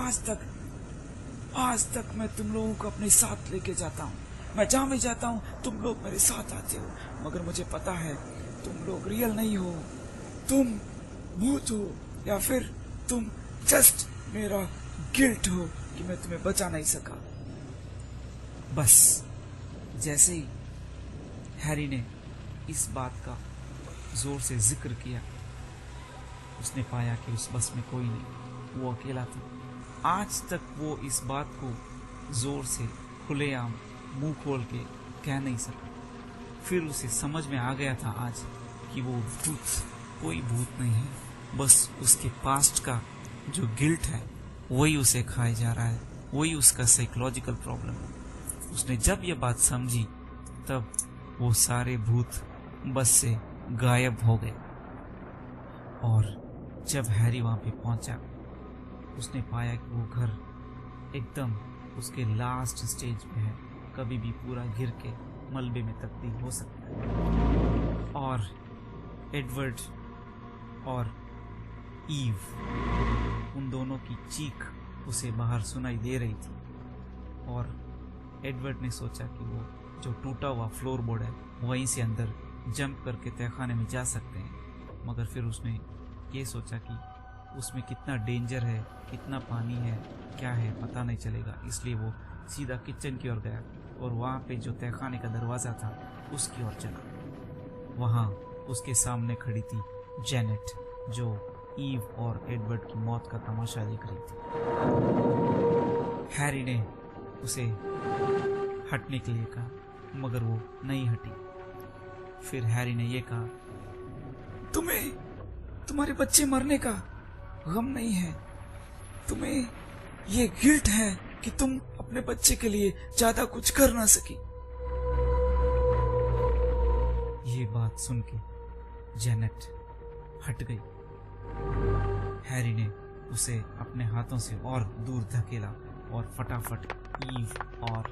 आज तक मैं तुम लोगों को अपने साथ लेके जाता हूँ। मैं जहाँ भी जाता हूँ तुम लोग मेरे साथ आते हो, मगर मुझे पता है तुम लोग रियल नहीं हो, तुम भूत हो, या फिर तुम जस्ट मेरा गिल्ट हो कि मैं तुम्हें बचा नहीं सका। बस जैसे ही हैरी ने इस बात का जोर से जिक्र किया, उसने पाया कि उस बस में कोई नहीं, वो अकेला था। आज तक वो इस बात को जोर से खुलेआम मुंह खोल के कह नहीं सका। फिर उसे समझ में आ गया था आज कि वो भूत कोई भूत नहीं है, बस उसके पास्ट का जो गिल्ट है वही उसे खाए जा रहा है, वही उसका साइकोलॉजिकल प्रॉब्लम है। उसने जब ये बात समझी तब वो सारे भूत बस से गायब हो गए। और जब हैरी वहां पे पहुंचा, उसने पाया कि वो घर एकदम उसके लास्ट स्टेज पे है, कभी भी पूरा गिर के मलबे में तब्दील हो सकता है। और एडवर्ड और ईव, उन दोनों की चीख उसे बाहर सुनाई दे रही थी। और एडवर्ड ने सोचा कि वो जो टूटा हुआ फ्लोर बोर्ड है वहीं से अंदर जंप करके तहखाने में जा सकते हैं, मगर फिर उसने ये सोचा कि उसमें कितना डेंजर है, कितना पानी है, क्या है पता नहीं चलेगा, इसलिए वो सीधा किचन की ओर गया और वहाँ पे जो तहखाने का दरवाज़ा था उसकी ओर चला। वहाँ उसके सामने खड़ी थी जेनेट, जो ईव और एडवर्ड की मौत का तमाशा देख रही थी। हैरी ने उसे हटने के लिए कहा, मगर वो नहीं हटी। फिर हैरी ने ये कहा, तुम्हें तुम्हारे बच्चे मरने का गम नहीं है, तुम्हें ये गिल्ट है कि तुम अपने बच्चे के लिए ज्यादा कुछ कर ना सकी। ये बात सुन के जेनेट हट गई। हैरी ने उसे अपने हाथों से और दूर धकेला और फटाफट ईव और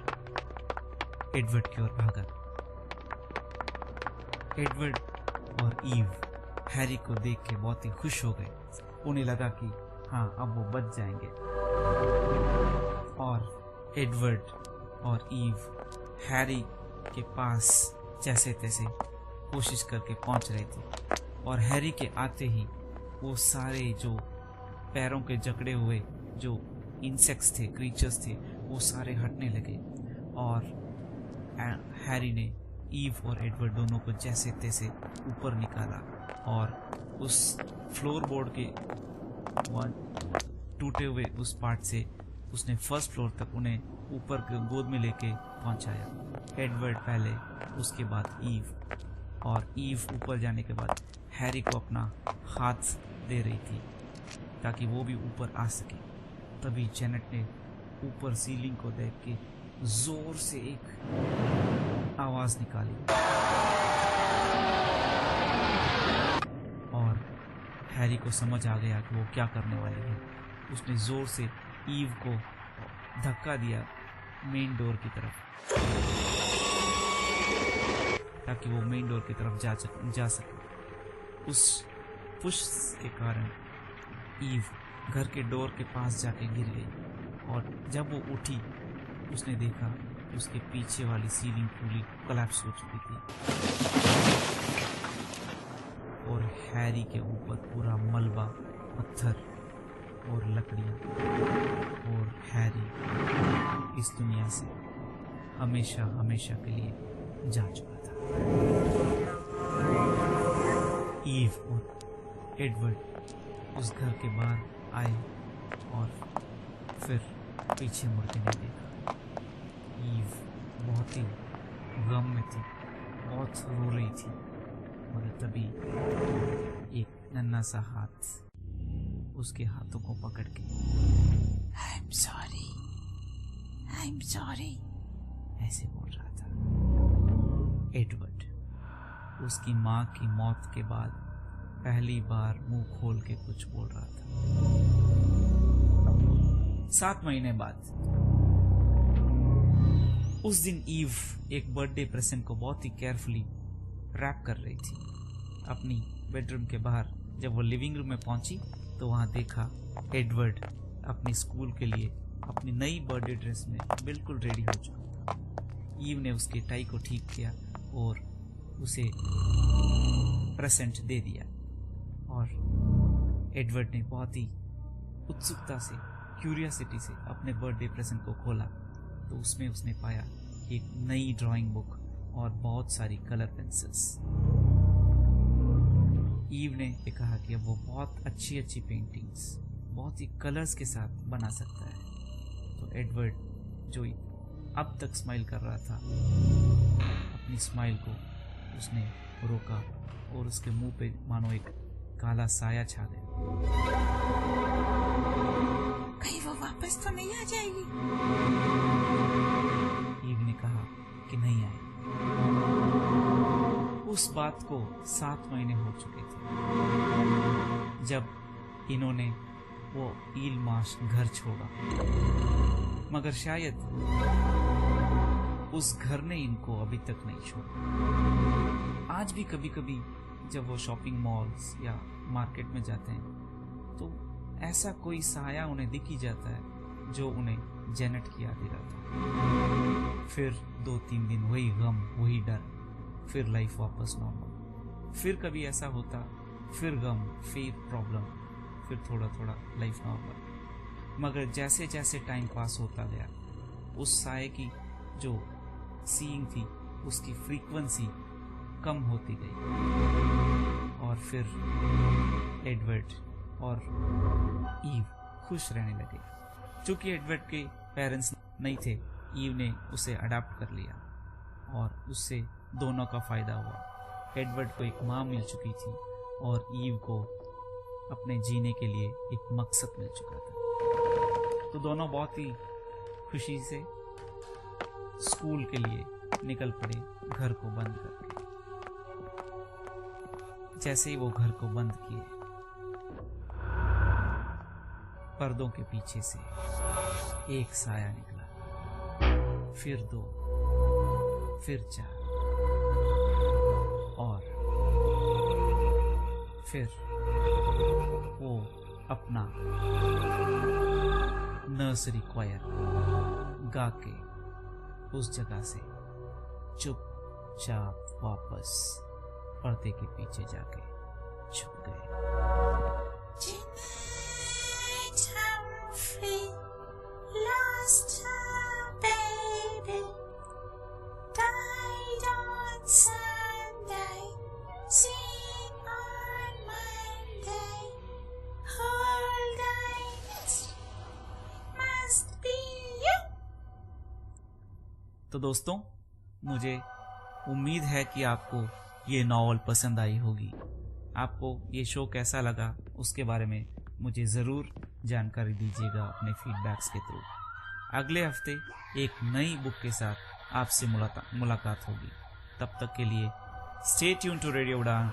एडवर्ड की ओर भागा। एडवर्ड और ईव हैरी को देख के बहुत ही खुश हो गए। उन्हें लगा कि हाँ, अब वो बच जाएंगे। और एडवर्ड और ईव हैरी के पास जैसे तैसे कोशिश करके पहुंच रहे थे, और हैरी के आते ही वो सारे जो पैरों के जकड़े हुए जो इंसेक्ट्स थे, क्रीचर्स थे, वो सारे हटने लगे। और हैरी ने ईव और एडवर्ड दोनों को जैसे तैसे ऊपर निकाला और उस फ्लोर बोर्ड के टूटे हुए उस पार्ट से उसने फर्स्ट फ्लोर तक उन्हें ऊपर गोद में लेके पहुंचाया। एडवर्ड पहले, उसके बाद ईव, और ईव ऊपर जाने के बाद हैरी को अपना हाथ दे रही थी ताकि वो भी ऊपर आ सके। तभी जेनेट ने ऊपर सीलिंग को देख के जोर से एक आवाज निकाली और हैरी को समझ आ गया कि वो क्या करने वाली है। उसने जोर से ईव को धक्का दिया मेन डोर की तरफ ताकि वो मेन डोर की तरफ जा सके। उस पुश के कारण ईव घर के डोर के पास जाके गिर गई, और जब वो उठी उसने देखा कि उसके पीछे वाली सीलिंग पूरी कोलैप्स हो चुकी थी और हैरी के ऊपर पूरा मलबा, पत्थर और लकड़ियाँ, और हैरी इस दुनिया से हमेशा हमेशा के लिए जा चुका था। ईव और एडवर्ड उस घर के बाहर आए और फिर पीछे मुड़ के नहीं देखा। ईव बहुत ही गम में थी, बहुत रो रही थी, मगर तभी एक नन्हा सा हाथ उसके हाथों को पकड़ के I'm sorry ऐसे बोल रहा था। एडवर्ड उसकी माँ की मौत के बाद पहली बार मुंह खोल के कुछ बोल रहा था। 7 महीने बाद उस दिन ईव एक बर्थडे प्रेजेंट को बहुत ही केयरफुली रैप कर रही थी अपनी बेडरूम के बाहर। जब वो लिविंग रूम में पहुंची तो वहां देखा एडवर्ड अपने स्कूल के लिए अपनी नई बर्थडे ड्रेस में बिल्कुल रेडी हो चुका था। ईव ने उसके टाई को ठीक किया और उसे प्रेजेंट दे दिया, और एडवर्ड ने बहुत ही उत्सुकता से, क्यूरियोसिटी से अपने बर्थडे प्रेजेंट को खोला तो उसमें उसने पाया एक नई ड्राइंग बुक और बहुत सारी कलर पेंसिल्स। ईव ने कहा कि अब वो बहुत अच्छी अच्छी पेंटिंग्स बहुत ही कलर्स के साथ बना सकता है। तो एडवर्ड, जो अब तक स्माइल कर रहा था, अपनी स्माइल को उसने रोका और उसके मुंह पे मानो एक काला साया छा गया। कहीं वो वापस तो नहीं आ जाएगी? ईव ने कहा कि नहीं आएगी। उस बात को 7 महीने हो चुके थे जब इन्होंने वो ईल मार्श घर छोड़ा, मगर शायद उस घर ने इनको अभी तक नहीं छोड़ा। आज भी कभी कभी जब वो शॉपिंग मॉल्स या मार्केट में जाते हैं तो ऐसा कोई साया उन्हें दिख ही जाता है जो उन्हें जेनेट की याद दिलाता। फिर 2-3 दिन वही गम, वही डर, फिर लाइफ वापस नॉर्मल। फिर कभी ऐसा होता, फिर गम, फिर प्रॉब्लम, फिर थोड़ा थोड़ा लाइफ नॉर्मल। मगर जैसे जैसे टाइम पास होता गया उस साये की जो सीइंग थी उसकी फ्रीक्वेंसी कम होती गई, और फिर एडवर्ड और ईव खुश रहने लगे। चूंकि एडवर्ड के पेरेंट्स नहीं थे, ईव ने उसे अडॉप्ट कर लिया और उससे दोनों का फायदा हुआ। एडवर्ड को एक माँ मिल चुकी थी और ईव को अपने जीने के लिए एक मकसद मिल चुका था। तो दोनों बहुत ही खुशी से स्कूल के लिए निकल पड़े, घर को बंद करके। जैसे ही वो घर को बंद किए, पर्दों के पीछे से एक साया निकला फिर 2, फिर 4 और फिर वो अपना नर्सरी क्वायर गा के उस जगह से चुपचाप वापस पर्दे के पीछे जाके छुप गए। Tonight I'm free, lost her baby, died on Sunday, seen on Monday, hold I must be you. तो दोस्तों, मुझे उम्मीद है कि आपको ये नॉवल पसंद आई होगी। आपको ये शो कैसा लगा उसके बारे में मुझे ज़रूर जानकारी दीजिएगा अपने फीडबैक्स के थ्रू। अगले हफ्ते एक नई बुक के साथ आपसे मुलाकात होगी। तब तक के लिए स्टे ट्यून टू रेडियो उड़ान।